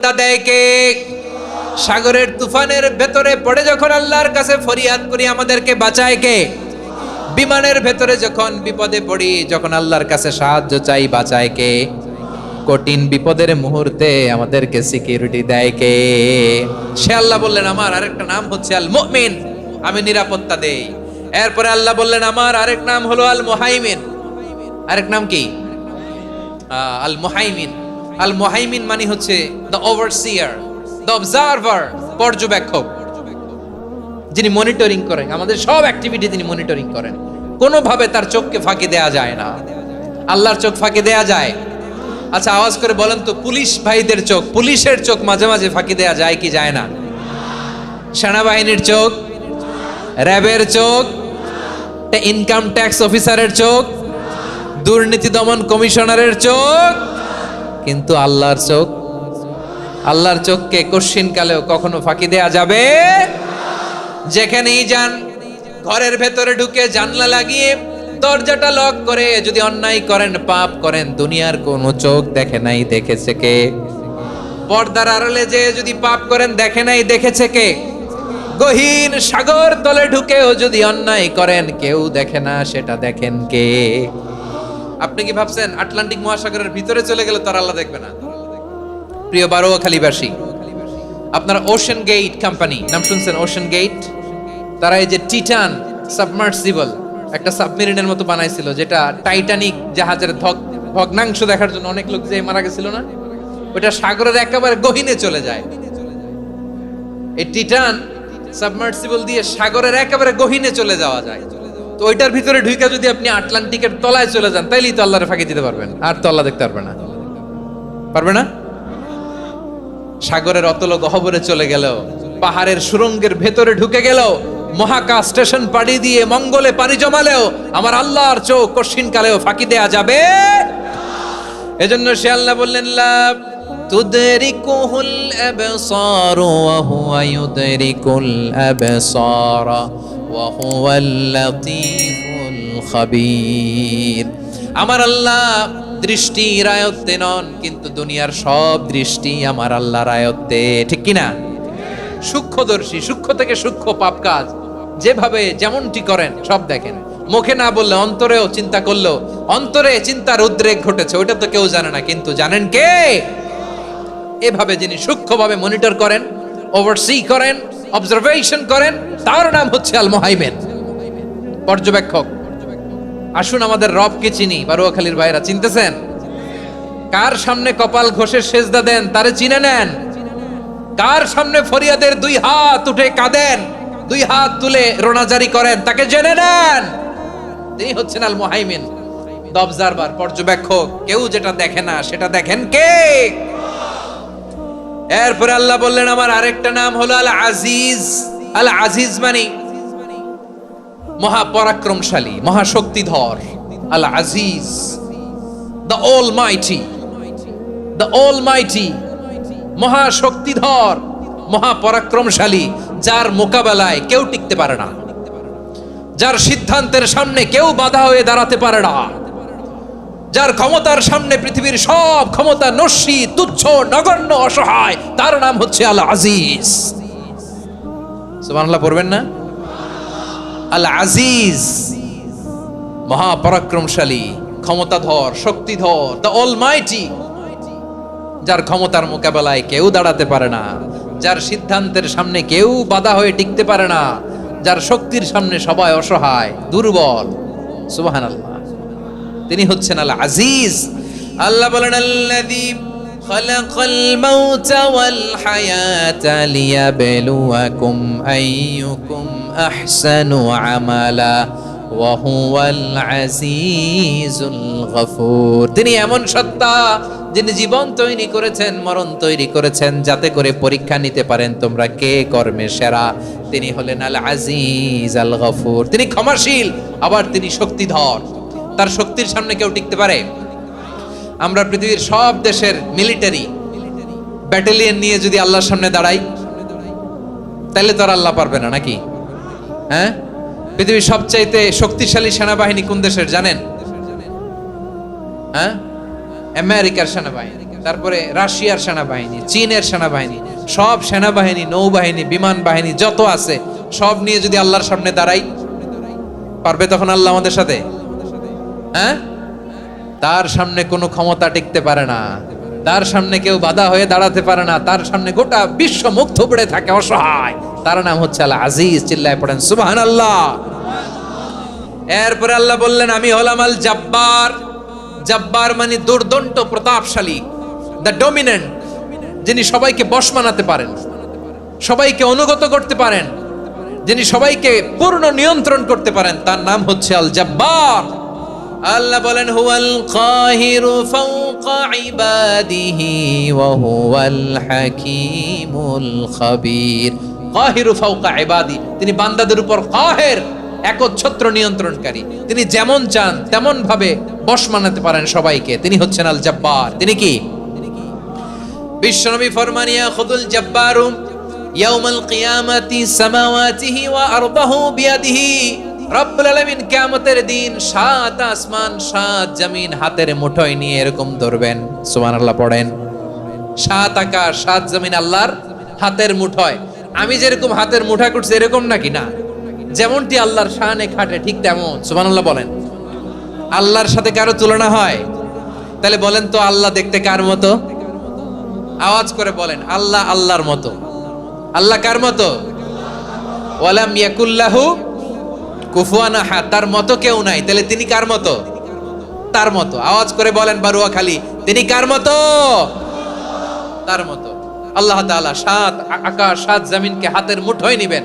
দেয় কে? সাগরের তুফানের ভেতরে পড়ে যখন আল্লাহর কাছে ফরিয়াদ করি আমাদেরকে বাঁচায় কে? বিমানের ভেতরে যখন বিপদে পড়ি, যখন আল্লাহর কাছে সাহায্য চাই, বাঁচায় কে? কঠিন বিপদের মুহূর্তে আমাদেরকে সিকিউরিটি দেয় কে? সে আল্লাহ বললেন আমার আরেকটা নাম হচ্ছে আল মুমিন, আমি নিরাপত্তা দেই। এরপরে আল্লাহ বললেন আমার আরেক নাম হলো আল মুহাইমিন। আরেক নাম কি? আল মুহাইমিন। আল মুহাইমিন মানে হচ্ছে দ্য ওভারসিয়ার, দ্য অবজারভার, পর্যবেক্ষক, যিনি মনিটরিং করেন আমাদের সব অ্যাক্টিভিটি, তিনি মনিটরিং করেন। কোনোভাবে তার চোখকে ফাঁকি দেয়া যায় না। আল্লাহর চোখ ফাঁকি দেয়া যায়? আচ্ছা আওয়াজ করে বলেন তো, পুলিশ ভাইদের চোখ, পুলিশের চোখ মাঝে মাঝে ফাঁকি দেয়া যায় কি যায় না? সেনাবাহিনীর চোখ, র্যাবের চোখ, ইনকাম ট্যাক্স অফিসারের চোখ, দুর্নীতি দমন কমিশনারের চোখ, কিন্তু আল্লাহর চোখ, আল্লাহর চোখকে কশ্চিন কালেও কখনো ফাঁকি দেয়া যাবে? যেখানেই যান, ঘরের ভেতরে ঢুকে জানলা লাগিয়ে দরজাটা লক করে যদি অন্যায় করেন, পাপ করেন, দুনিয়ার কোন চোখ দেখে নাই, দেখেছে কে? পর্দার আড়ালে যে যদি পাপ করেন, দেখে নাই, দেখেছে কে? গহীন সাগর তলে ঢুকেও যদি অন্যায় করেন, কেউ দেখে না, সেটা দেখেন কে? আপনি কি ভাবছেন আটলান্টিক মহাসাগরের ভিতরে চলে গেলে তার আল্লাহ দেখবে না? প্রিয় বারোয়াখালীবাসী, আপনারা ওশেন গেট কোম্পানি নাম শুনছেন? ওশেন গেট, তারা এই যে টিটান সাবমার্সিবল একটা সাবমেরিনের মতো বানাইছিল, যেটা টাইটানিক জাহাজের ভগ্নাংশ দেখার জন্য অনেক লোক যে মারা গেছিল না, ওটা সাগরের একেবারে গহীনে চলে যায়। এই টিটান সাবমার্সিবল দিয়ে সাগরের একেবারে গহীনে চলে যাওয়া যায়। তো ওইটার ভিতরে ঢুকে যদি আপনি আটলান্টিকের তলায় চলে যান, তাইলেই তো আল্লাহরে ফাঁকি দিতে পারবেন, আর তো আল্লাহ দেখতে পারবে না। পারবে না? সাগরের অতল গহ্বরে চলে গেল, পাহাড়ের সুরঙ্গের ভেতরে ঢুকে গেল, মহাকাশ স্টেশন পাড়ি দিয়ে মঙ্গলে পাড়ি জমালেও আমার আল্লাহর চোখ কঠিন কালেও ফাঁকি দেয়া যাবে? এজন্য সে আল্লাহ বললেন লা তুদরিকুহুল আবসার ওয়া হুয়া ইউদরিকুল আবসার ওয়া হুয়াল লাতীফুল খাবীর। আমার আল্লাহ দৃষ্টির আয়ত্তে নন, কিন্তু দুনিয়ার সব দৃষ্টি আমার আল্লাহর আয়ত্তে, ঠিক কিনা? সূক্ষ্মদর্শী, সূক্ষ্ম থেকে সূক্ষ্ম পাপ কাজ যেভাবে যেমনটি করেন সব দেখেন। মুখে না বললে অন্তরেও চিন্তা করলো, অন্তরে চিন্তার উদ্রেক ঘটেছে, ওইটা তো কেউ জানে না, কিন্তু জানেন কে? এভাবে যিনি সূক্ষ্মভাবে মনিটর করেন, ওভারসি করেন, অবজারভেশন করেন, তার নাম হচ্ছে আল মুহাইমিন, পর্যবেক্ষক। আসুন আমাদের রবকে চিনি। বারোয়াখালীর ভাইরা চিনতেছেন? কার সামনে কপাল ঘষে সেজদা দেন তারে চিনে নেন। কার সামনে ফরিয়াদের দুই হাত উঠে কাঁদেন, দুই হাত তুলে রোনাজারি করেন, তাকে জেনে নেন। তিনি হচ্ছেন আল মুহাইমিন, দ্য অবজারভার, পর্যবেক্ষক। কেউ যেটা দেখে না সেটা দেখেন কে? এরপরে আল্লাহ বললেন আমার আরেকটা নাম হলো আল আজিজ। আল আজিজ মানে মহাপরাক্রমশালী, মহাশক্তিধর। Al Aziz, the almighty, the almighty, মহাশক্তিধর, মহাপরাক্রমশালী, যার মোকাবেলায় কেউ টিকতে পারে না, যার সিদ্ধান্তের সামনে কেউ বাধা হয়ে দাঁড়াতে পারে না, যার ক্ষমতার সামনে পৃথিবীর সব ক্ষমতা নস্যি, তুচ্ছ, নগণ্য, অসহায়, তার নাম হচ্ছে আল আজিজ। সুবহানাল্লাহ পড়বেন না? আল আজিজ, মহাপরাক্রমশালী, ক্ষমতাধর, শক্তিধর, দ্য অলমাইটি, যার ক্ষমতার মোকাবেলায় কেউ দাঁড়াতে পারে না, যার সিদ্ধান্তের সামনে কেউ বাধা হয়ে টিকতে পারে না, যার শক্তির সামনে সবাই অসহায়, দুর্বল। সুবহানাল্লাহ, তিনি হচ্ছেন আল আজিজ। আল্লাহ বলেন আল্লাযী খালাকাল মাউতা ওয়াল হায়াতা লিয়াবলুয়াকুম আইয়ুকুম আহসানু আমালা ওয়া হুয়াল আজিজুল গফুর। তিনি এমন সত্তা যিনি জীবন তৈরি করেছেন, মরণ তৈরি করেছেন, যাতে করে পরীক্ষা নিতে পারেন তোমরা কে কর্মে সেরা। তিনি হলেন আল আজিজ আল গফুর। তিনি ক্ষমাশীল, আবার তিনি শক্তিধর। তার শক্তির সামনে কেউ টিকতে পারে? আমরা পৃথিবীর সব দেশের মিলিটারি ব্যাটালিয়ন নিয়ে যদি আল্লাহর সামনে দাঁড়াই, তাহলে তো আর আল্লাহ পারবে না, নাকি? হ্যাঁ, পৃথিবীর সবচাইতে শক্তিশালী সেনাবাহিনী কোন দেশের জানেন? হ্যাঁ, আমেরিকার সেনাবাহিনী। তারপরে রাশিয়ার সেনাবাহিনী, চীনের সেনাবাহিনী, সব সেনাবাহিনী, নৌবাহিনী, বিমান বাহিনী যত আছে সব নিয়ে যদি আল্লাহর সামনে দাঁড়াই, পারবে তখন আল্লাহ আমাদের সাথে? হ্যাঁ, তার সামনে কোনো ক্ষমতা টিকতে পারে না, তার সামনে কেউ বাধা হয়ে দাঁড়াতে পারে না, তার সামনে গোটা বিশ্ব মুখ থুবড়ে থাকে অসহায়। তার নাম হচ্ছে আল আজিজ। চিল্লায় পড়েন সুবহানাল্লাহ। এরপরে আল্লাহ বললেন আমি হলাম আল জব্বার। জব্বার মানে দুর্দন্ত প্রতাপশালী, দ্য ডমিনেন্ট, যিনি সবাইকে বশ মানাতে পারেন, সবাইকে অনুগত করতে পারেন, যিনি সবাইকে পূর্ণ নিয়ন্ত্রণ করতে পারেন, তার নাম হচ্ছে আল জব্বার। আল্লাহ বলেন হুয়াল কাহিরু ফাওকা ইবাদিহি ওয়া হুয়াল হাকীমুল খাবীর। কাহিরু ফাওকা ইবাদি, তিনি বান্দাদের উপর কাহের, একচ্ছত্র নিয়ন্ত্রণকারী। তিনি যেমন চান তেমন ভাবে বশ মানাতে পারেন সবাইকে। তিনি হচ্ছেন আল জব্বার। তিনি কি? বিশ্বনবী ফরমান ইয়াখুদুল জব্বারু ইয়াউমাল কিয়ামাতি সামাওয়াতিহি ওয়া আরদাহু বিয়াদিহি। রব্বুল আলামিন কিয়ামতের দিন 7 আসমান 7 জমিন হাতের মুঠোয় নিয়ে এরকম ধরবেন। সুবহানাল্লাহ পড়েন। 7 আকাশ 7 জমিন আল্লাহর হাতের মুঠোয়। আমি যেরকম হাতের মুঠা করছি এরকম নাকি? না, যেমনটি আল্লাহর শানে খাটে ঠিক তেমন। সুবহানাল্লাহ বলেন। আল্লাহর সাথে কারো তুলনা হয়? তাহলে বলেন তো আল্লাহ দেখতে কার মতো? আওয়াজ করে বলেন আল্লাহ আল্লাহর মতো। আল্লাহ কার মতো? ওয়ালাম ইয়াকুল্লাহু কুফুয়ান আহাদ, তার মতো কেউ নাই। তাহলে তিনি কার মতো? তার মতো। আওয়াজ করে বলেন বারুয়াখালী, তিনি কার মতো? তার মতো। আল্লাহ তাআলা 7 আকাশ 7 জমিনকে হাতের মুঠোয় নেবেন,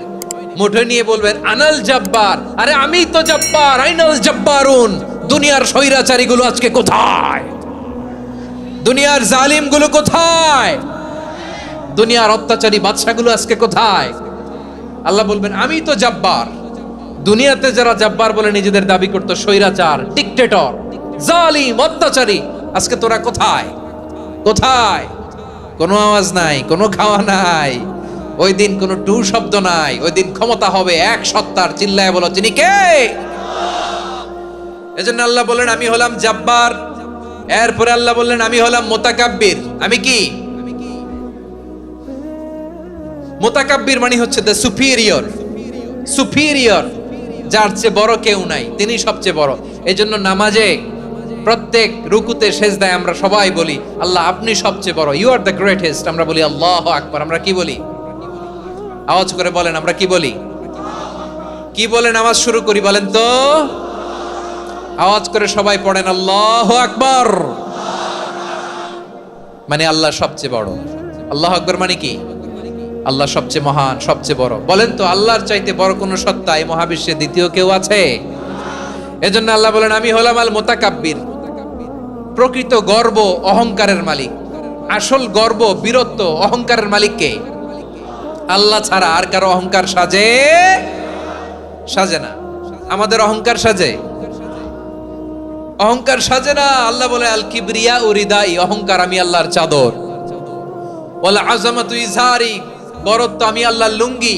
মুঠোয় নিয়ে বলবেন আনাল জব্বার। আরে আমি তো জব্বার, আইনাল জব্বারুন। দুনিয়ার স্বৈরাচারী গুলো আজকে কোথায়? দুনিয়ার জালিম গুলো কোথায়? দুনিয়ার অত্যাচারী বাদশাগুলো আজকে কোথায়? আল্লাহ বলবেন আমি তো জব্বার। দুনিয়াতে যারা জব্বার বলে নিজেদের দাবি করতো, স্বৈরাচার, ডিক্টেটর, জালিম, অত্যাচারী, আজকে তোরা কোথায়? কোথায়? কোনো আওয়াজ নাই, কোনো খাওয়া নাই, ওই দিন কোনো টু শব্দ নাই। ওই দিন ক্ষমতা হবে এক সত্তার। চিল্লায় বলো তিনি কে? এজন্য আল্লাহ বললেন আমি হলাম জব্বার। এরপরে আল্লাহ বললেন আমি হলাম মুতাকাব্বির। আমি কি? মুতাকাব্বির মানে হচ্ছে দ্য সুপিরিয়র। সুপিরিয়র, যার চেয়ে বড় কেউ নাই, তিনি সবচেয়ে বড়। এজন্য নামাজে প্রত্যেক রুকুতে সেজদায় আমরা সবাই বলি আল্লাহ আপনি সবচেয়ে বড়, ইউ আর দ্য গ্রেটেস্ট। আমরা বলি আল্লাহু আকবার। আমরা কি বলি? আওয়াজ করে বলেন আমরা কি বলি? কি বলে নামাজ শুরু করি বলেন তো? আওয়াজ করে সবাই পড়েন আল্লাহু আকবার। মানে আল্লাহ সবচেয়ে বড়। আল্লাহু আকবার মানে কি? আল্লাহ সবচেয়ে মহান, সবচেয়ে বড়। বলেন তো আল্লাহর চাইতে বড় কোন সত্তা এই মহাবিশ্বে দ্বিতীয় কেউ আছে? এজন্য আল্লাহ বলেন আমি হলাম আল মুতাকাব্বির। প্রকৃত গর্ব অহংকারের মালিক। আসল গর্ব, বীরত্ব, অহংকারের মালিক কে? আল্লাহ ছাড়া আর কারো অহংকার সাজে? সাজে না। আমাদের অহংকার সাজে? অহংকার সাজে না। আল্লাহ বলে আল কিবরিয়া উরিদাই, অহংকার আমি আল্লাহর চাদর। ওয়াল আযামাতু ইজহারি, বড়ত্ব আমি আল্লাহর লুঙ্গি।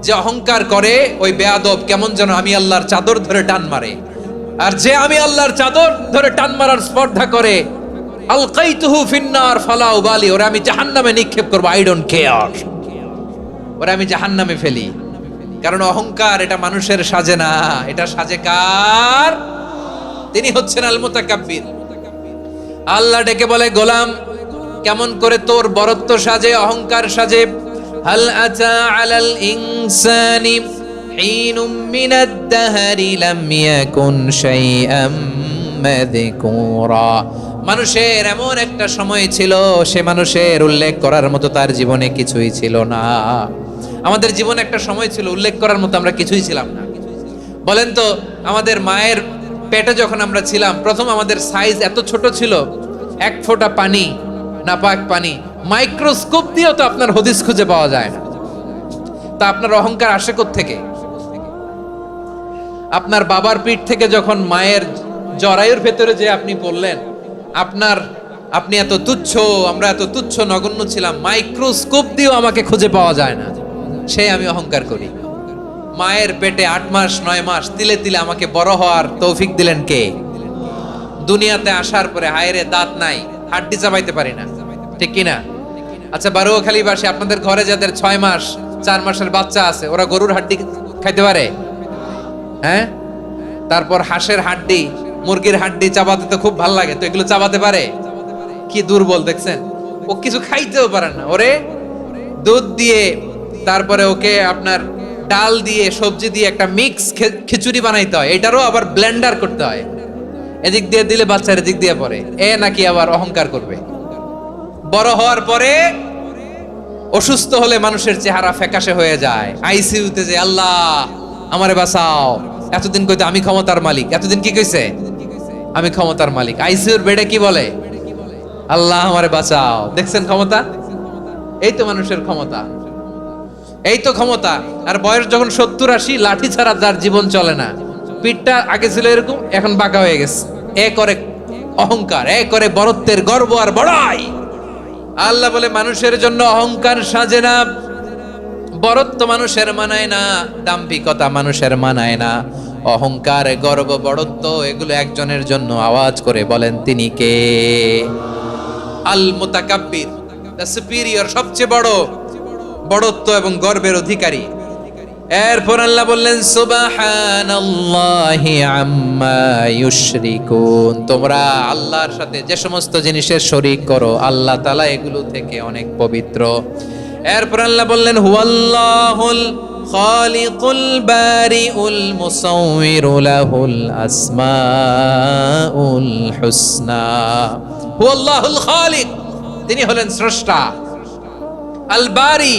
যে অহংকার করে ওই বেয়াদব কেমন যেন আমি আল্লাহর চাদর ধরে টান মারে। আর যে আমি আল্লাহর চাদর ধরে টান মারার স্পর্ধা করে আলকাইতুহু ফিন্নার ফালা উবালি, ওরা আমি জাহান্নামে নিক্ষেপ করব, আই ডোন্ট কেয়ার। ওরা আমি জাহান্নামে ফেলি। কারণ অহংকার এটা মানুষের সাজে না, এটা সাজে কার? তিনি হচ্ছেন আল মুতাকাব্বির। আল্লাহ ডেকে বলে গোলাম কেমন করে তোর বরত্ব সাজে, অহংকার সাজে? হাল আতা আলাল ইনসানি হিনুম মিনাদ দাহরি লাম ইয়াকুন শাইআম মাযকুরা। মানুষের এমন একটা সময় ছিল, সে মানুষের উল্লেখ করার মতো তার জীবনে কিছুই ছিল না। আমাদের জীবনে একটা সময় ছিল উল্লেখ করার মতো আমরা কিছুই ছিলাম না। বলেন তো আমাদের মায়ের পেটে যখন আমরা ছিলাম, প্রথম আমাদের সাইজ এত ছোট ছিল, 1 ফোঁটা পানি, নাপাক পানি, মাইক্রোস্কোপ দিয়েও তো আপনার হদিস খুঁজে পাওয়া যায় না। তা আপনার অহংকার আসে কোত্থেকে? আপনার বাবার পিঠ থেকে যখন মায়ের জরায়ুর ভেতরে যে আপনি পড়লেন, আপনি এত তুচ্ছ, আমরা এত তুচ্ছ নগণ্য ছিলাম, মাইক্রোস্কোপ দিয়েও আমাকে খুঁজে পাওয়া যায় না, সে আমি অহংকার করি। মায়ের পেটে 8 মাস 9 মাস তিলে তিলে আমাকে বড় হওয়ার তৌফিক দিলেন কে? দুনিয়াতে আসার পরে হায়রে দাঁত নাই, হাড্ডি চাবাইতে পারি না, ঠিক কিনা? আচ্ছা বারুয়াখালীবাসী, আপনাদের ঘরে যাদের 6 মাস 4 মাসের বাচ্চা আছে, ওরা গরুর হাড্ডি খাইতে পারে? হ্যাঁ। তারপর হাঁসের হাড্ডি, মুরগির হাড্ডি চাবাতে তো খুব ভালো লাগে, তো এগুলো চাবাতে পারে? কি দুর্বল দেখছেন, ও কিছু খাইতেও পারে না। ওরে দুধ দিয়ে, তারপরে ওকে আপনার ডাল দিয়ে, সবজি দিয়ে একটা মিক্স খিচুড়ি বানাইতে হয়, এটারও আবার ব্লেন্ডার করতে হয়। এদিক দিয়ে দিলে বাচ্চার এদিক দিয়ে পড়ে, এ নাকি আবার অহংকার করবে। বড় হওয়ার পরে অসুস্থ হলে মানুষের চেহারা ফ্যাকাশে হয়ে যায়, আইসিইউতে যে আল্লাহ আমারে বাঁচাও, এতদিন কইতে আমি ক্ষমতার মালিক, এতদিন কি কইছে আমি ক্ষমতার মালিক, আইসিইউর বেডে কি বলে আল্লাহ আমারে বাঁচাও। দেখছেন ক্ষমতা, এই তো মানুষের ক্ষমতা, এই তো ক্ষমতা। আর বয়স যখন 70-80, লাঠি ছাড়া যার জীবন চলে না, পিঠটা আগে ছিল এরকম, এখন বাঁকা হয়ে গেছে। এ করে অহংকার, এ করে বড়ত্বের গর্ব আর বড়াই। আল্লাহ বলে মানুষের জন্য অহংকার সাজে না, বড়ত্ব মানুষের মানায় না, দাম্ভিকতা মানুষের মানায় না, অহংকার গর্ব বড়ত্ব এগুলো একজনের জন্য। আওয়াজ করে বলেন তিনি কে? আল মুতাকাব্বির, দ্য সুপিরিয়র, সবচেয়ে বড় বড়ত্ব এবং গর্বের অধিকারী। এরপর আল্লাহ বললেন সুবহানাল্লাহি আম্মা ইউশরিকুন, তোমরা আল্লাহর সাথে যে সমস্ত জিনিসের শরীক করো, আল্লাহ তাআলা এগুলো থেকে অনেক পবিত্র। এরপর আল্লাহ বললেন হুয়াল্লাহুল খালিকুল বারিউল মুসাউউইরু লাহুল আসমাউল হুসনা। হুয়াল্লাহুল খালিক, তিনি হলেন স্রষ্টা। আল বারি,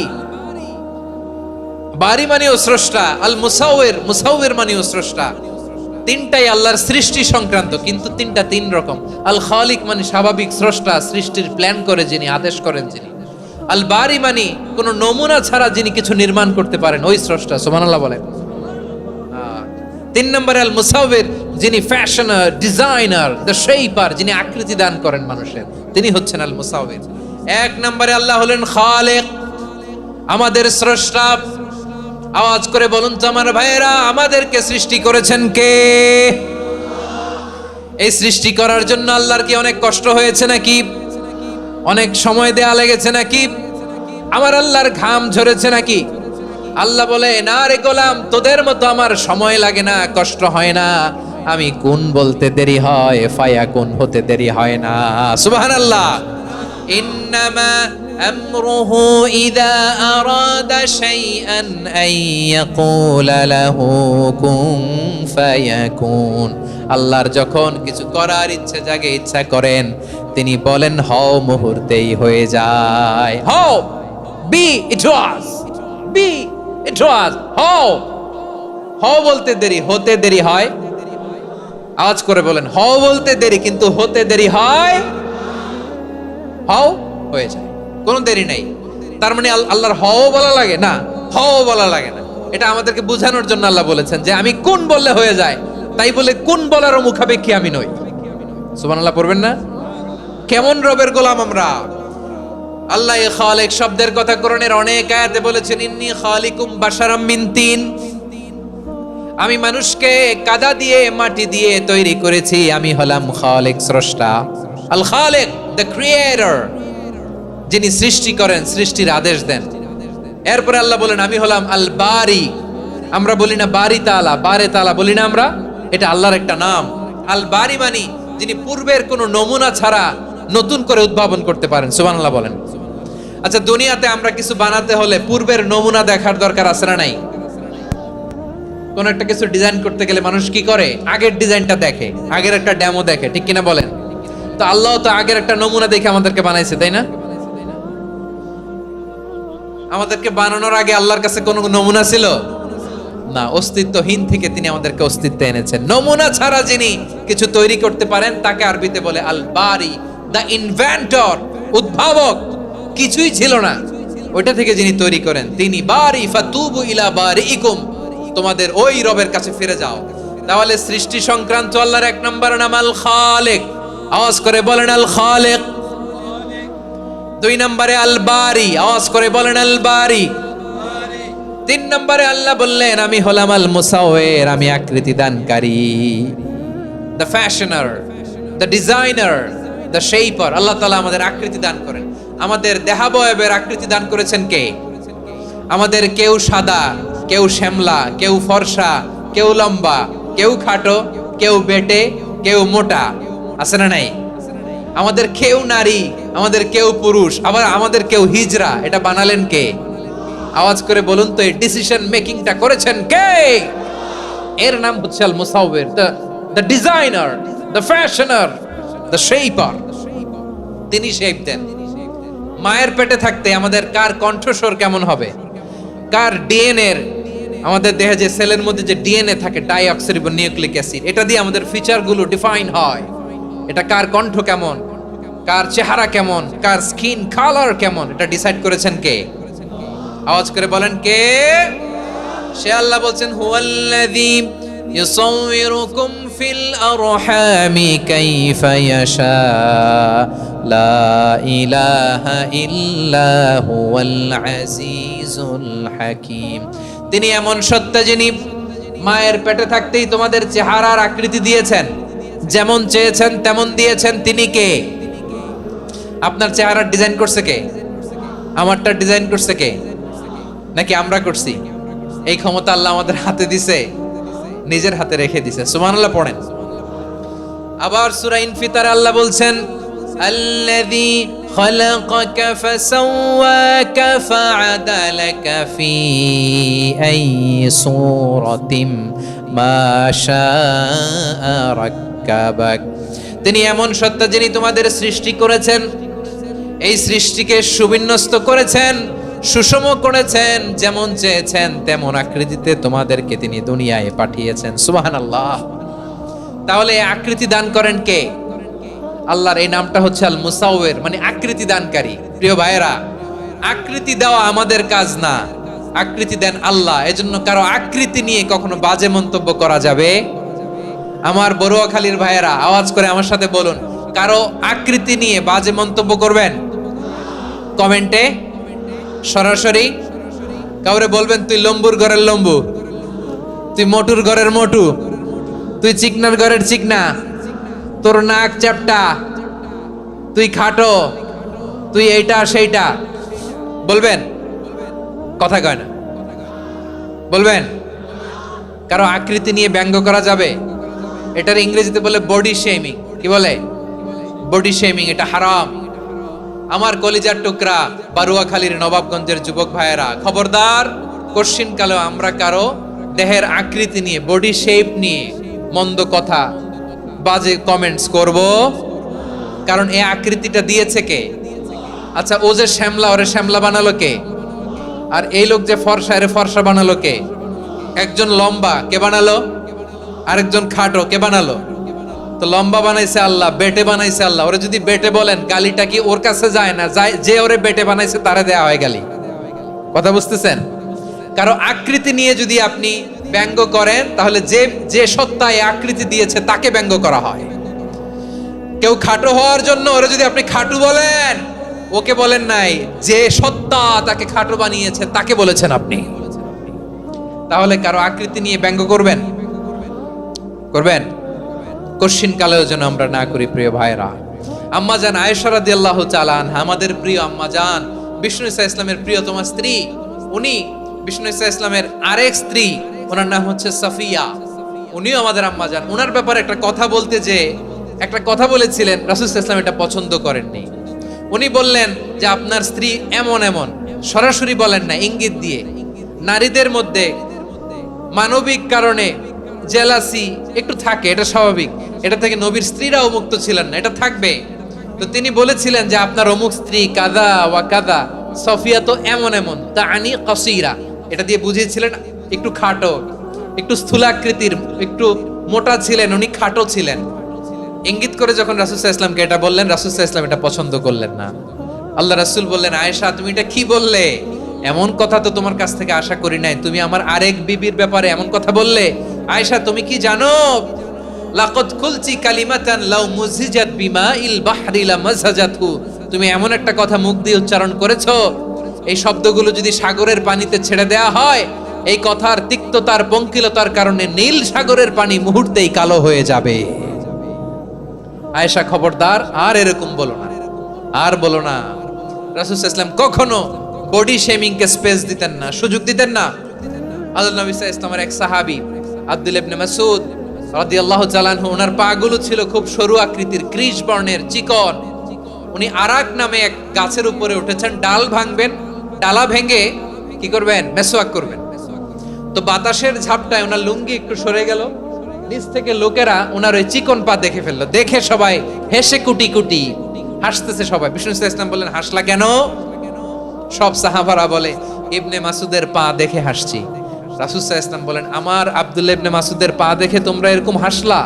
বারি মানেও স্রষ্টা। আল মুসাউইর, মুসাউইর মানেও স্রষ্টা। তিনটাই আল্লাহর সৃষ্টি সংক্রান্ত, কিন্তু তিনটা তিন রকম। আল খালিক মানে স্বাভাবিক স্রষ্টা, সৃষ্টির প্ল্যান করে যিনি, আদেশ করেন যিনি। আল বারি মানে কোন নমুনা ছাড়া যিনি কিছু নির্মাণ করতে পারেন, ওই স্রষ্টা। সুবহানাল্লাহ বলেন। 3 নম্বরে আল মুসাউইর, যিনি ফ্যাশনার, ডিজাইনার, দ্য শেপার, যিনি আকৃতি দান করেন মানুষের, তিনি হচ্ছেন আল মুসাউইর। 1 নম্বরে আল্লাহ হলেন খালিক, আমাদের স্রষ্টা। আওয়াজ করে বলুন তো আমার ভাইয়েরা, আমাদেরকে সৃষ্টি করেছেন কে? এই সৃষ্টি করার জন্য আল্লাহর কি অনেক কষ্ট হয়েছে নাকি? অনেক সময় দেয়া লেগেছে নাকি? আমার আল্লাহর ঘাম ঝরেছে নাকি? আল্লাহ বলে না রে গোলাম, তোদের মতো আমার সময় লাগে না, কষ্ট হয় না। আমি কোন বলতে দেরি হয়, ফায়াকুন হতে দেরি হয় না। সুবহানাল্লাহ। ইন্নামা আমরুহু ইযা আরাদা শাইআন আন ইয়াকুলা লাহু কুন ফায়াকুন। আল্লাহর যখন কিছু করার ইচ্ছে জাগে, ইচ্ছা করেন, তিনি বলেন হও, মুহূর্তেই হয়ে যায়। হও, বি ইট ওয়াজ, বি ইট ওয়াজ। হও, হও বলতে দেরি, হতে দেরি হয়। আওয়াজ করে বলেন, হও বলতে দেরি, কিন্তু হতে দেরি হয়। হও হয়ে যায়, কোনো দেরি নাই। তার মানে আল্লাহর হও বলা লাগে না, হও বলা লাগে না। এটা আমাদেরকে বোঝানোর জন্য আল্লাহ বলেছেন যে আমি কোন বললে হয়ে যায়, তাই বলে কোন বলারও মুখাপেক্ষী আমি নই। সুবহানাল্লাহ পড়বেন না? কেমন রবের গোলাম আমরা। আল্লাহ খালিক শব্দের কথা কোরআনের অনেক আয়াতে বলেছেন, ইন্নী খালিকুম বাশারাম মিন তিন, আমি মানুষকে কাদা দিয়ে, মাটি দিয়ে তৈরি করেছি, আমি হলাম খালিক, স্রষ্টা। আল খালিক, দ্য ক্রিয়েটর, যিনি সৃষ্টি করেন, সৃষ্টির আদেশ দেন। এরপরে আল্লাহ বলেন আমি হলাম আল বারি। আমরা বলি না বারি তাআলা, বারে তাআলা বলি না আমরা, এটা আল্লাহর একটা নাম। আল বারি মানে যিনি পূর্বের কোনো নমুনা ছাড়া নতুন করে উদ্ভাবন করতে পারেন। সুবহানাল্লাহ বলেন। আচ্ছা, দুনিয়াতে আমরা কিছু বানাতে হলে পূর্বের নমুনা দেখার দরকার আছে না নাই? কোন একটা কিছু ডিজাইন করতে গেলে মানুষ কি করে? আগের ডিজাইনটা দেখে, আগের একটা ডেমো দেখে, ঠিক কিনা বলেন? তো আল্লাহ তো আগের একটা নমুনা দেখে আমাদেরকে বানাইছে, তাই না? আমাদেরকে বানানোর আগে আল্লাহর কাছে কোনো নমুনা ছিল না, অস্তিত্বহীন থেকে তিনি আমাদেরকে অস্তিত্বে এনেছেন। নমুনা ছাড়া যিনি কিছু তৈরি করতে পারেন তাকে আরবিতে বলে আল বারি, দ্য ইনভেন্টর, উদ্ভাবক। কিছুই ছিল না, ওইটা থেকে যিনি তৈরি করেন তিনি বারি। ফাতুবু ইলা বারিইকুম, তোমাদের ওই রবের কাছে ফিরে যাও। তাহলে সৃষ্টি সংক্রান্ত আল্লাহর 1 নম্বর নাম আল খালিক। আওয়াজ করে বলেন আল খালিক। 2 নম্বরে আল বারি। আওয়াজ করে বলেন আল বারি। 3 নম্বরে আল্লাহ বললেন আমি হলাম আল মুসাউইর, আমি আকৃতি দানকারী, the fashioner, the designer, the shaper. Allah তাআলা আমাদের আকৃতি দান করেন। আমাদের দেহাবয়বের আকৃতি দান করেছেন কে? আমাদের কেউ সাদা, কেউ শ্যামলা, কেউ ফর্সা, কেউ লম্বা, কেউ খাটো, কেউ বেটে, কেউ মোটা, আছে না নাই? আমাদের কেউ নারী, আমাদের কেউ পুরুষ, আবার আমাদের কেউ হিজড়া। এটা বানালেন কে? আওয়াজ করে বলুন তো, এই ডিসিশন মেকিংটা করেছেন কে? এর নাম হচ্ছে Al Musawwir, the designer, the fashioner, the shaper. তিনি শেপ দেন। মায়ের পেটে থাকতে আমাদের কার কণ্ঠস্বর কেমন হবে, কার ডিএনএ, আমাদের দেহে যে সেলের মধ্যে যে ডিএনএ থাকে, ডাইঅক্সিরিবোনিউক্লিক অ্যাসিড, এটা দিয়ে আমাদের ফিচারগুলো ডিফাইন হয়। এটা কার কণ্ঠ কেমন, কার চেহারা কেমন, কার স্কিন কালার কেমন, এটা ডিসাইড করেছেন কে? আওয়াজ করে বলেন কে? সে আল্লাহ বলছেন, হুয়াল্লাযী ইউসাউবিরুকুম ফিল আরহামি কাইফা ইয়াশা লা ইলাহা ইল্লা হুয়াল আজিজুল হাকীম। তিনি এমন সত্তা যিনি মায়ের পেটে থাকতেই তোমাদের চেহারার আকৃতি দিয়েছেন, যেমন চেয়েছেন তেমন দিয়েছেন। তিনি কে? আপনার চেহারার ডিজাইন করছে কে? আমারটা ডিজাইন করছে কে? নাকি আমরা করছি? এই ক্ষমতা আল্লাহ আমাদের হাতে দিছে, নিজের হাতে রেখে দিছে। সুবহানাল্লাহ পড়েন। আবার সূরা ইনফিতারে আল্লাহ বলছেন, আল্লাযী খালাকাকা ফাসাওয়াকা ফাআদালাকা ফি আইয়ি সূরাতিন মা শাআ রাক্কাবাক। তিনি এমন সত্তা যিনি তোমাদের সৃষ্টি করেছেন, এই সৃষ্টিকে সুবিন্যস্ত করেছেন, সুষম করেছেন, যেমন চেয়েছেন তেমন আকৃতিতে তোমাদেরকে তিনি দুনিয়ায় পাঠিয়েছেন। সুবহানাল্লাহ। তাহলে আকৃতি দান করেন কে? আল্লাহর এই নামটা হচ্ছে আল মুসাউবির, মানে আকৃতি দানকারী। প্রিয় ভাইয়েরা, আকৃতি দেওয়া আমাদের কাজ না, আকৃতি দেন আল্লাহ। এজন্য কারো আকৃতি নিয়ে কখনো বাজে মন্তব্য করা যাবে? আমার বড়ুয়াখালীর ভাইয়েরা আওয়াজ করে আমার সাথে বলুন, কারো আকৃতি নিয়ে বাজে মন্তব্য করবেন? কমেন্টে সরাসরি কাউরে বলবেন, তুই লম্বুর ঘরের লম্বু, তুই মোটুর ঘরের মোটু, তুই চিকনার ঘরের চিকনা, তোর নাক চ্যাপটা, তুই খাটো, তুই এইটা সেইটা বলবেন? কথা কয় না, বলবেন? কারো আকৃতি নিয়ে ব্যঙ্গ করা যাবে? এটার ইংরেজিতে বলে বডি শেমিং। কি বলে? Body shaming. এটা হারাম। আমার কলিজার টুকরা বারুয়াখালীর নবাবগঞ্জের যুবক ভাইয়েরা, খবরদার, কোশ্চিন কালেও আমরা কারো দেহের আকৃতি নিয়ে, বডি শেপ নিয়ে মন্দ কথা, বাজে কমেন্টস করব। কারণ এই আকৃতিটা দিয়েছে কে? আচ্ছা, ও যে শ্যামলা, ওরে শ্যামলা বানালো কে? আর এই লোক যে ফর্সা, এরে ফর্সা বানালো কে? একজন লম্বা, কে বানালো? আরেকজন খাটো, কে বানালো? তো লম্বা বানাইছে আল্লাহ, বেটে বানাইছে আল্লাহ। ওরে যদি বেটে বলেন, গালিটা কি ওর কাছে যায় না? যায়। যে ওরে বেটে বানাইছে তারে দেয়া হয় গালি। কথা বুঝতেছেন? কারো আকৃতি নিয়ে যদি আপনি ব্যঙ্গ করেন, তাহলে যে যে সত্তা এই আকৃতি দিয়েছে তাকে ব্যঙ্গ করা হয়। কেউ খাটো হওয়ার জন্য ওরে যদি আপনি খাটু বলেন, ওকে বলেন নাই, যে সত্তা তাকে খাটো বানিয়েছে তাকে বলেছেন আপনি। তাহলে কারো আকৃতি নিয়ে ব্যঙ্গ করবেন? করবেন? কোশ্চিন কালেও যেন আমরা না করি। প্রিয় ভাইরা, আম্মা জান আয়েশা রাদিয়াল্লাহু তাআলা আনহা, আমাদের প্রিয় আম্মা জান, বিষ্ণু ইসা ইসলামের প্রিয়তমা স্ত্রী, উনি বিষ্ণু ইসা ইসলামের আরেক স্ত্রী, ওনার নাম হচ্ছে সাফিয়া, উনিও আমাদের আম্মা জান। ওনার ব্যাপারে একটা কথা বলতে যে একটা কথা বলেছিলেন, রাসূল সাল্লাল্লাহু আলাইহি ওয়াসাল্লাম এটা পছন্দ করেননি। উনি বললেন যে আপনার স্ত্রী এমন এমন, সরাসরি বলেন না, ইঙ্গিত দিয়ে। নারীদের মধ্যে মানবিক কারণে জেলাসি একটু থাকে, এটা স্বাভাবিক। এটা থেকে নবীর স্ত্রীরাও মুক্ত ছিলেন না, এটা থাকবে। তো তিনি বলেছিলেন যে আপনার অমুক স্ত্রী কাদা ওয়া কাদা, সফিয়া তো এমন এমন, তা আনি কাসীরা, এটা দিয়ে বুঝিয়েছিলেন একটু খাটো, একটু স্থূলাকৃতির, একটু মোটা ছিলেন, উনি খাটো ছিলেন। ইঙ্গিত করে যখন রাসূল সাল্লাল্লাহু আলাইহি ওয়াসাল্লামকে এটা বললেন, রাসূল সাল্লাল্লাহু আলাইহি ওয়াসাল্লাম এটা পছন্দ করলেন না। আল্লাহ রাসূল বললেন, আয়েশা তুমি এটা কি বললে? এমন কথা তো তোমার কাছ থেকে আশা করি নাই। তুমি আমার আরেক বিবির ব্যাপারে এমন কথা বললে। আয়েশা তুমি কি জানো, লাকাদ কুলতি কালিমাতান লাউ মুযিজাত বিমাইল বাহরি লামাযাজাতহু, তুমি এমন একটা কথা মুখ দিয়ে উচ্চারণ করেছো, এই শব্দগুলো যদি সাগরের পানিতে ছেড়ে দেয়া হয়, এই কথার তিক্ততার, পঙ্কিলতার কারণে নীল সাগরের পানি মুহূর্তেই কালো হয়ে যাবে। আয়েশা খবরদার আর এরকম বলো না, আর বলো না। রাসূল সাল্লাল্লাহু আলাইহি ওয়াসাল্লাম কখনো বডি শেমিং কে স্পেস দিতেন না, সুযোগ দিতেন না। আল্লাহর নবী সাল্লাল্লাহু আলাইহি ওয়াসাল্লামের এক সাহাবী আব্দুল্লাহ ইবনে মাসউদ রাদিয়াল্লাহু তাআলা আনহু, ওনার পাগুলো ছিল খুব সরু আকৃতির, কৃশ বর্ণের, চিকন। উনি আরাক নামে এক গাছের উপরে উঠেছেন, ডাল ভাঙবেন, ডালা ভেঙে কি করবেন? মেসওয়াক করবেন। তো বাতাসের ঝাপটায় ওনার লুঙ্গি একটু সরে গেল, নিচ থেকে লোকেরা ওনার ওই চিকন পা দেখে ফেললো, দেখে সবাই হেসে কুটি কুটি হাসতেছে সবাই। বিষ্ণু সাল্লাল্লাহু আলাইহি ওয়াসাল্লাম বললেন, হাসলা কেন? সব সাহাবারা বলে, ইবনে মাসুদের পা দেখে হাসছি। রাসূল সাল্লাল্লাহু আলাইহি ওয়াসাল্লাম বলেন, আমার আব্দুল্লাহ ইবনে মাসুদের পা দেখে তোমরা এরকম হাসলা,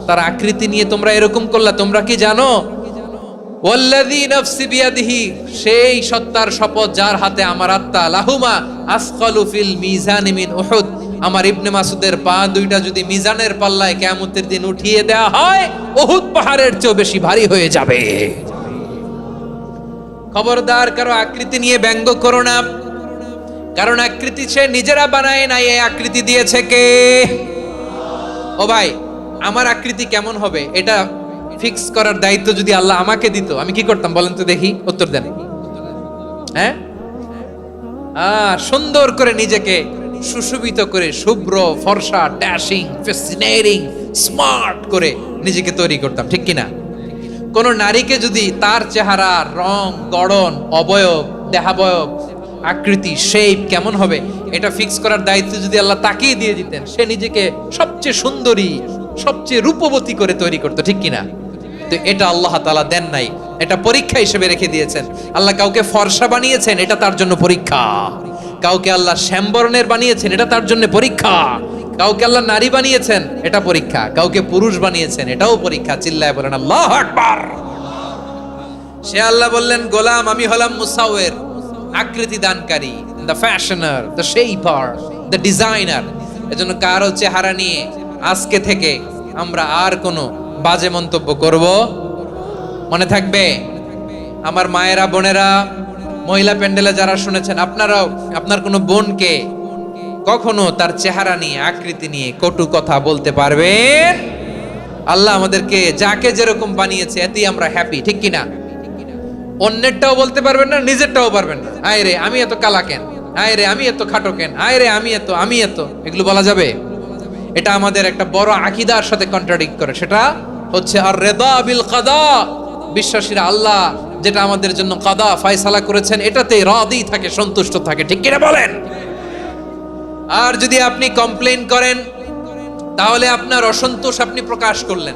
তার আকৃতি নিয়ে তোমরা এরকম করলা, তোমরা কি জানো? ওয়াল্লাযী নাফসি বিয়াদিহি, সেই সত্তার শপথ যার হাতে আমার আত্মা, লাহুমা আসকালু ফিল মিজানি মিন উহুদ, আমার ইবনে মাসুদের পা দুইটা যদি মিজানের পাল্লায় কিয়ামতের দিন উঠিয়ে দেয়া হয়, উহুদ পাহাড়ের চেয়ে বেশি ভারী হয়ে যাবে। খবরদার কারো আকৃতি নিয়ে ব্যঙ্গ করো না, কারণ আকৃতি সে নিজেরা বানায় নাই, এই আকৃতি দিয়েছে কে? ও ভাই, আমার আকৃতি কেমন হবে এটা ফিক্স করার দায়িত্ব যদি আল্লাহ আমাকে দিত, আমি কি করতাম বলেন তো দেখি, উত্তর দেন। হ্যাঁ, সুন্দর করে নিজেকে সুশোভিত করে, শুভ্র ফর্সা, ড্যাশিং, ফ্যাসিনেটিং, স্মার্ট করে নিজেকে তৈরি করতাম, ঠিক কিনা? কোন নারীকে যদি তার চেহারা, রং, গড়ন, অবয়ব, দেহাবয়ব, আকৃতি, শেপ কেমন হবে এটা ফিক্স করার দায়িত্ব যদি আল্লাহ তাকেই দিয়ে দিতেন, সে নিজেকে সবচেয়ে সুন্দরী, সবচেয়ে রূপবতী করে তৈরি করতো, ঠিক কিনা? তো এটা আল্লাহ তাআলা দেন নাই, এটা পরীক্ষা হিসেবে রেখে দিয়েছেন। আল্লাহ কাউকে ফর্সা বানিয়েছেন, এটা তার জন্য পরীক্ষা। কাউকে আল্লাহ শ্যামবর্ণের বানিয়েছেন, এটা তার জন্য পরীক্ষা। কাউকে আল্লাহ নারী বানিয়েছেন, এটা পরীক্ষা। কাউকে পুরুষ বানিয়েছেন, এটাও পরীক্ষা। চিল্লায় বলেন আল্লাহু আকবার। সে আল্লাহ বললেন, গোলাম আমি হলাম মুসাওয়ির, আকৃতি দানকারী, the fashioner, the shaper, the designer. এজন্য কারো চেহারা নিয়ে আজকে থেকে আমরা আর কোনো বাজে মন্তব্য করব মনে থাকবে। আমার মায়েরা, বোনেরা, মহিলা প্যান্ডেলে যারা শুনেছেন, আপনারাও আপনার কোনো বোনকে কখনো তার চেহারা নিয়ে, আকৃতি নিয়ে কটু কথা বলতে পারবেন? আল্লাহ আমাদেরকে যাকে যেরকম বানিয়েছে এতেই আমরা হ্যাপি, ঠিক কিনা? অন্যেরটাও বলতে পারবেন না, নিজেরটাও পারবেন না। আয় রে আমি এত কালা কেন, আয় রে আমি এত খাটো কেন, আয় রে আমি এত, এগুলো বলা যাবে? এটা আমাদের একটা বড় আকীদার সাথে কন্ট্রাডিক্ট করে। সেটা হচ্ছে আর রিদা বিল কাদা, বিশ্বাসীরা আল্লাহ যেটা আমাদের জন্য কাদা ফয়সালা করেছেন এটাতে রাদি থাকে, সন্তুষ্ট থাকে, ঠিক কিনা বলেন? আর যদি আপনি কমপ্লেইন করেন তাহলে আপনার অসন্তোষ আপনি প্রকাশ করলেন।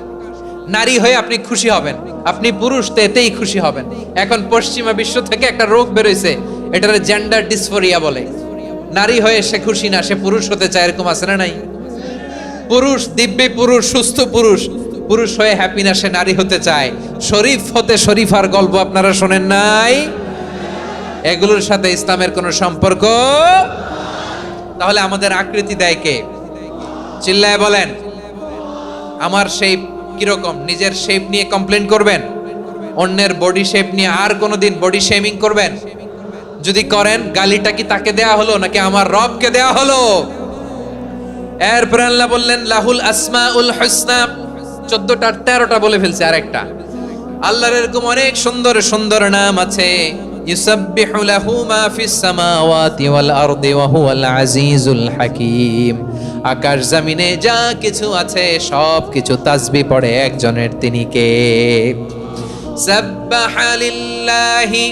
নারী হয়ে আপনি খুশি হবেন, আপনি পুরুষ তো এতেই খুশি হবেন। এখন পশ্চিমা বিশ্ব থেকে একটা রোগ বেরোইছে, এটারে জেন্ডার ডিসফোরিয়া বলে। নারী হয়ে সে খুশি না, সে পুরুষ হতে চায়, এরকম আছে না নাই? পুরুষ, দিব্যি পুরুষ, সুস্থ পুরুষ, পুরুষ হয়ে হ্যাপি না, সে নারী হতে চায়। শরীফ হতে শরীফার গল্প আপনারা শোনেন নাই? এগুলোর সাথে ইসলামের কোনো সম্পর্ক? তাহলে আমাদের আকৃতি দেয় কে? চিল্লায় বলেন। আমার শেপ কিরকম, নিজের শেপ নিয়ে কমপ্লেন করবেন? অন্যের বডি শেপ নিয়ে আর কোনোদিন বডি শেমিং করবেন? যদি করেন, গালিটা কি তাকে দেয়া হলো নাকি আমার রবকে দেয়া হলো? এরপর আল্লাহ বললেন লাহুল আসমাউল হুসনা, 14টা 13টা বলে ফেলছে আরেকটা। আল্লাহর এরকম অনেক সুন্দর সুন্দর নাম আছে। ইউসাব্বিহু লাহু মা ফিস সামাওয়াতি ওয়াল আরদি ওয়া হুয়াল আজিজুল হাকীম। আকাশ জমিনে যা কিছু আছে সব কিছু তাসবিহ পড়ে একজনের, তিনি কে? সাব্বাহা লিল্লাহি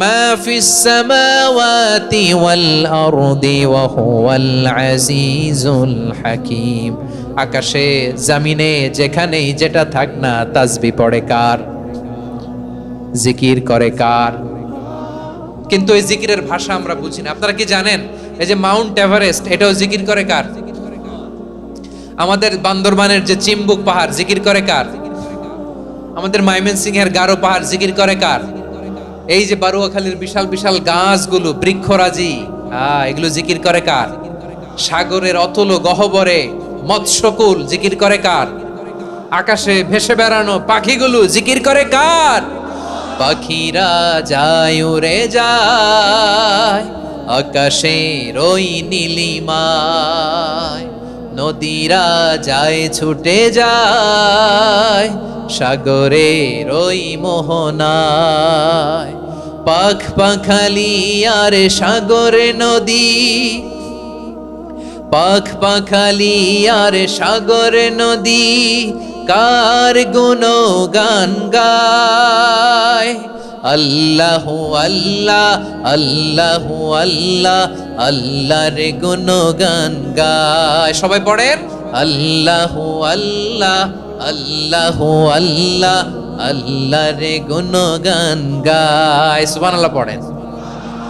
মা ফিস সামাওয়াতি ওয়াল আরদি ওয়া হুয়াল আজিজুল হাকীম। আকাশে জমিনে যেখানেই যেটা থাক না, তাসবিহ পড়ে কার? জিকির করে কার? কিন্তু এই জিকিরের ভাষা আমরা বুঝি না। আপনারা কি জানেন এই যে মাউন্ট এভারেস্ট, এটাও জিকির করে কার? আমাদের বান্দরবানের যে চিম্বুক পাহাড়, জিকির করে কার? আমাদের ময়মনসিংহের গারো পাহাড় জিকির করে কার? এই যে বারুয়াখালীর বিশাল বিশাল গাছগুলো, বৃক্ষরাজি, এগুলো জিকির করে কার? সাগরের অতল গহ্বরে মৎস্যকুল জিকির করে কার? আকাশে ভেসে বেড়ানো পাখিগুলো জিকির করে কার? পাখিরা যায় উড়ে যায় আকাশের ওই নীলিমায়, নদীরা যায় ছুটে যায় সাগরের ওই মোহনায়। পাখ পাখালি আর সাগরে নদী, পাখ পাখালি আর সাগরে নদী, কার গুণগান গায়। আল্লাহু আল্লাহ আল্লাহু আল্লাহ, আল্লাহর গুণগান গায়। সবাই পড়েন আল্লাহু আল্লাহ আল্লাহু আল্লাহ, আল্লাহর গুণগান গায়। সুবহানাল্লাহ পড়েন।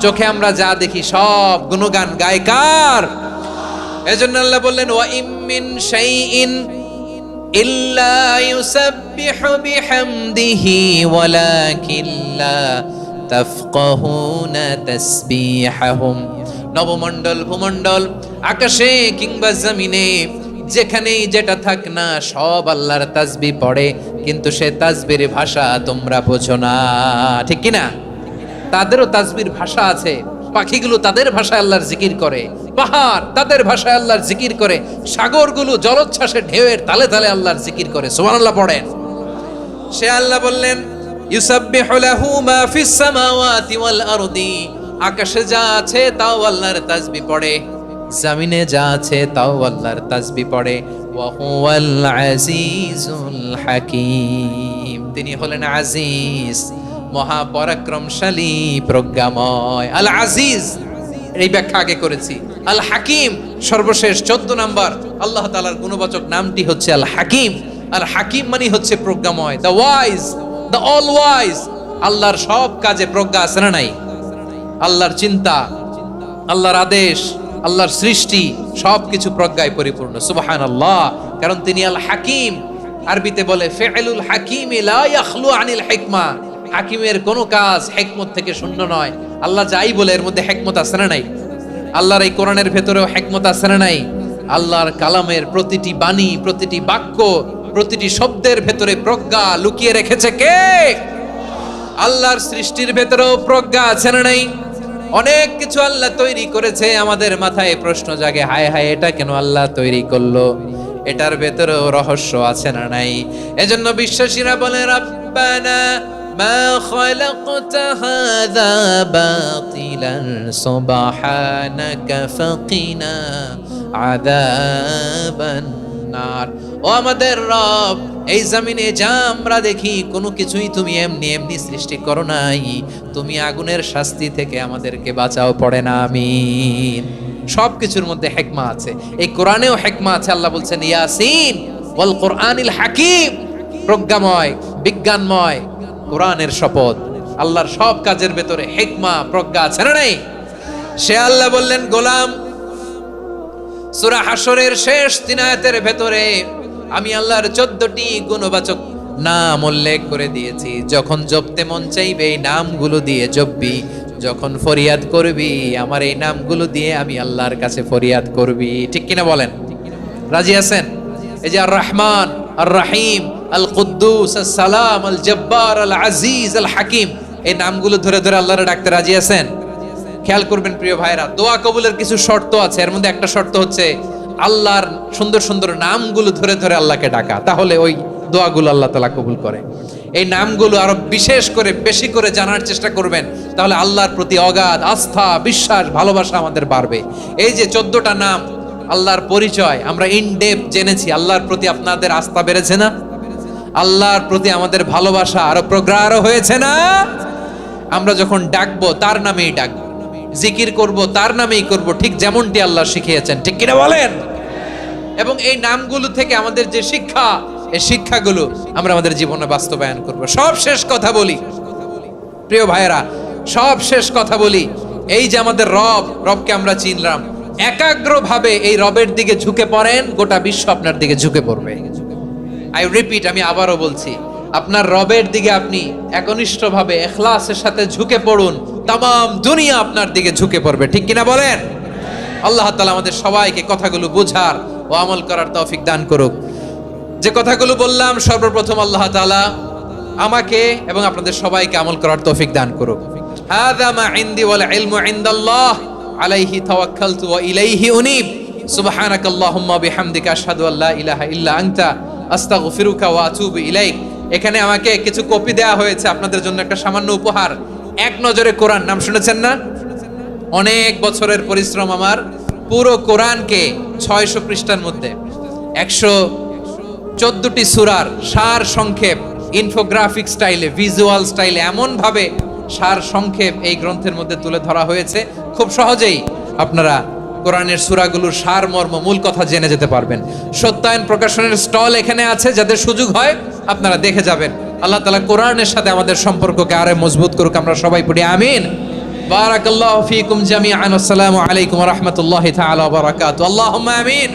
চোখে আমরা যা দেখি সব গুণগান গায় কার? এজন্য আল্লাহ বললেন ওয়া ইম মিন শাইইন ইল্লা ইউসাব্বিহু বিহামদিহি ওয়ালাকিন লা তাফকাহুনা তাসবিহাহুম। নবমণ্ডল ভূমণ্ডল আকাশে কিংবা জমিনে যেখানেই যেটা থাক না সব আল্লাহর তাসবিহ পড়ে, কিন্তু সে তাসবির ভাষা তোমরা বোঝো না, ঠিক কি না? তাদেরও তাসবির ভাষা আছে। পাখিগুলো তাদের ভাষায় আল্লাহর জিকির করে, পাহাড় তাদের ভাষায় আল্লাহর জিকির করে, সাগরগুলো জলোচ্ছ্বাসে ঢেউয়ের তালে তালে আল্লাহর জিকির করে। সুবহানাল্লাহ পড়েন। সে আল্লাহ বললেন ইউসাব্বিহু লাহু মা ফিস সামাওয়াতি ওয়াল আরদি, আকাশে যা আছে তাও আল্লাহর তাসবিহ পড়ে, জমিনে যা আছে তাও আল্লাহর তাসবিহ পড়ে। ওয়া হুয়াল আজিজুল হাকীম, তিনি হলেন আজিজ, মহাপরাক্রমশালী, প্রজ্ঞাময়। আল আজিজ এই ব্যাখ্যা আগে করেছি। আল হাকিম সর্বশেষ 14 নম্বর আল্লাহ তাআলার গুণবাচক নামটি হচ্ছে আল হাকিম। আল হাকিম মানে হচ্ছে প্রজ্ঞাময়, the wise, the all wise. আল্লাহর সব কাজে প্রজ্ঞা আছে না নাই? আল্লাহর চিন্তা, আল্লাহর আদেশ, আল্লাহর সৃষ্টি সবকিছু প্রজ্ঞায় পরিপূর্ণ। সুবহানাল্লাহ, কারণ তিনি আল হাকিম। আরবিতে বলে ফি'লুল হাকিম লা ইয়াখলু আনিল হিকমা, হাকিমের কোন কাজ হিকমত থেকে শূন্য নয়। আল্লাহ যাই বলে এর মধ্যে হিকমত আছে না নাই? আল্লাহর এই কোরআনের ভেতরেও হিকমত আছে না নাই? আল্লাহর কালামের প্রতিটি বাণী, প্রতিটি বাক্য, প্রতিটি শব্দের ভেতরে প্রজ্ঞা লুকিয়ে রেখেছে কে? আল্লাহর সৃষ্টির ভেতরেও প্রজ্ঞা আছে না নাই? অনেক কিছু আল্লাহ তৈরি করেছে, আমাদের মাথায় প্রশ্ন জাগে, হায় হায় এটা কেন আল্লাহ তৈরি করলো? এটার ভেতরেও রহস্য আছে না নাই? এজন্য বিশ্বাসীরা বলে রব্বানা মা খালাকতা হাযা বাতিলান সুবহানাকা ফাকিনা আযাবান নার। ও আমাদের রব, এই জমিনে যা আমরা দেখি কোনো কিছুই তুমি এমনি এমনি সৃষ্টি করো নাই, তুমি আগুনের শাস্তি থেকে আমাদেরকে বাঁচাও, পড়ে না আমিন। সবকিছুর মধ্যে হিকমা আছে, এই কোরআনেও হিকমা আছে। আল্লাহ বলছেন ইয়াসিন ওয়াল কোরআনিল হাকিম, প্রজ্ঞাময়, বিজ্ঞানময় কোরআনের শপথ। আল্লাহর সব কাজের ভেতরে হিকমা, প্রজ্ঞা আছে না নাই? সে আল্লাহ বললেন গোলাম, সূরা হাশরের শেষ 3 আয়াতের ভেতরে আমি আল্লাহর 14টি গুণবাচক নাম উল্লেখ করে দিয়েছি। যখন জপতে মন চাইবে এই নামগুলো দিয়ে জপবি, যখন ফরিয়াদ করবি আমার এই নামগুলো দিয়ে আমি আল্লাহর কাছে ফরিয়াদ করবি, ঠিক কিনা বলেন? রাজি আছেন? এই যে আর রহমান, আর রহিম, আল কুদ্দুস, আস সালাম, আল জব্বার, আল আজিজ, আল হাকিম, এই নামগুলো ধরে ধরে আল্লাহর ডাকতে রাজি আছেন? খেয়াল করবেন প্রিয় ভাইরা, দোয়া কবুলের কিছু শর্ত আছে। এর মধ্যে একটা শর্ত হচ্ছে আল্লাহর সুন্দর সুন্দর নামগুলো ধরে ধরে আল্লাহকে ডাকা, তাহলে ওই দোয়াগুলো আল্লাহ তাআলা কবুল করে। এই নামগুলো আরো বিশেষ করে বেশি করে জানার চেষ্টা করবেন, তাহলে আল্লাহর প্রতি অগাধ আস্থা, বিশ্বাস, ভালোবাসা আমাদের বাড়বে। এই যে 14টা নাম আল্লাহর পরিচয় আমরা ইন ডেপথ জেনেছি, আল্লাহর প্রতি আপনাদের আস্থা বেড়েছে না? আল্লাহর প্রতি আমাদের ভালোবাসা আরো প্রগাঢ় হয়েছে না? আমরা যখন ডাকবো তার নামেই ডাকবো, জিকির করব তার নামেই করব, ঠিক যেমনটি আল্লাহ শিখিয়েছেন, ঠিক কিনা বলেন? এবং এই নামগুলো থেকে আমাদের যে শিক্ষা, এই শিক্ষাগুলো আমরা আমাদের জীবনে বাস্তবায়ন করব। সব শেষ কথা বলি প্রিয় ভাইয়েরা, সব শেষ কথা বলি, এই যে আমাদের রবকে আমরা চিনলাম, একাগ্রভাবে এই রবের দিকে ঝুঁকে পড়েন, গোটা বিশ্ব আপনার দিকে ঝুঁকে পড়বে। আই রিপিট, আমি আবারও বলছি, আপনার রবের দিকে আপনি একনিষ্ঠভাবে ইখলাসের সাথে ঝুঁকে পড়ুন, তাম দুনিয়া আপনার দিকে ঝুঁকে পড়বে, ঠিক কিনা বলেন? আল্লাহ তাআলা আমাদের সবাইকে কথাগুলো বোঝার ও আমল করার তৌফিক দান করুক। যে কথাগুলো বললাম, সর্বপ্রথম আল্লাহ তাআলা আমাকে এবং আপনাদের সবাইকে আমল করার তৌফিক দান করুক। হাযা মা ইনদি ওয়াল ইলমু ইনদাল্লাহ আলাইহি তাওয়াক্কালতু ওয়া ইলাইহি উনীব। সুবহানাকাল্লাহুম্মা বিহামদিকা আশহাদু আল্লা ইলাহা ইল্লা আনতা আস্তাগফিরুকা ওয়া আতুবু ইলাইক। এখানে আমাকে কিছু কপি দেওয়া হয়েছে আপনাদের জন্য, একটা সামান্য উপহার। এক নজরে কোরআন নাম শুনেছেন না? অনেক বছরের পরিশ্রম আমার, পুরো কোরআনকে 600 পৃষ্ঠার মধ্যে 114টি সূরার সার সংক্ষেপ ইনফোগ্রাফিক স্টাইলে, ভিজুয়াল স্টাইলে এমন ভাবে সার সংক্ষেপ এই গ্রন্থের মধ্যে তুলে ধরা হয়েছে, খুব সহজেই আপনারা কোরআনের সূরাগুলোর সার মর্ম মূল কথা জেনে যেতে পারবেন। সত্যায়ন প্রকাশনের স্টল এখানে আছে, যাদের সুযোগ হয় আপনারা দেখে যাবেন। আল্লাহ তাআলা কোরআনের সাথে আমাদের সম্পর্ককে আরো মজবুত করুক, আমরা সবাই পড়ি আমিন। বারাকাল্লাহু ফীকুম জামিআন। আসসালামু আলাইকুম ওয়া রাহমাতুল্লাহি তাআলা ওয়া বারাকাতুহু। আল্লাহুম্মা আমিন।